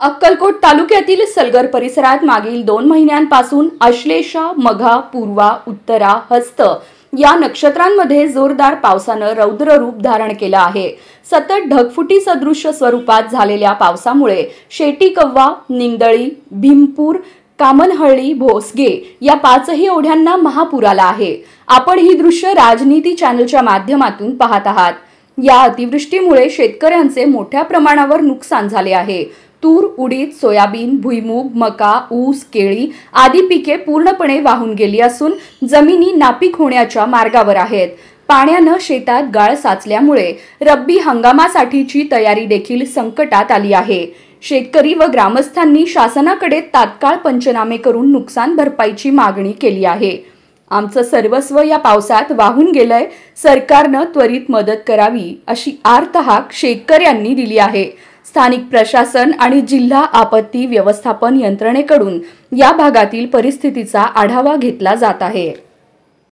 अक्कलकोट तालुक्यातील सलगर परिसरात मागील 2 महिन्यांपासून आश्लेषा, मघा, पूर्वा, उत्तरा, हस्त या नक्षत्रांमध्ये जोरदार पावसानं रौद्र रूप धारण केलं आहे। सतत ढगफुटी सदृश्य स्वरूपात झालेल्या पावसामुळे शेटी-कव्वा, निंगदळी, भीमपूर, कामनहळ्ळी, भोसगे या 5ही ओढ्यांना महापूर आला आहे। आपण ही दृश्य राजनीती चॅनलच्या माध्यमातून पाहत आहात। या अतिवृष्टीमुळे शेतकऱ्यांचे मोठ्या प्रमाणावर नुकसान झाले आहे। तूर, उडीद, सोयाबीन, भुईमूग, मका, ऊस, केळी आदी पिके पूर्णपणे वाहून गेली असून जमिनी नापीक होण्याच्या मार्गावर आहेत। पाण्यानं शेतात गाळ साचल्यामुळे रब्बी हंगामासाठीची तयारी देखील संकटात आली आहे। शेतकरी व ग्रामस्थांनी शासनाकडे तात्काळ पंचनामे करून नुकसान भरपाईची मागणी केली आहे। आमचं सर्वस्व या पावसात वाहून गेलंय, सरकारनं त्वरित मदत करावी अशी आर्त हाक शेतकऱ्यांनी दिली आहे। स्थानिक प्रशासन आणि जिल्हा आपत्ती व्यवस्थापन यंत्रणेकडून या भागातील परिस्थितीचा आढावा घेतला जात आहे।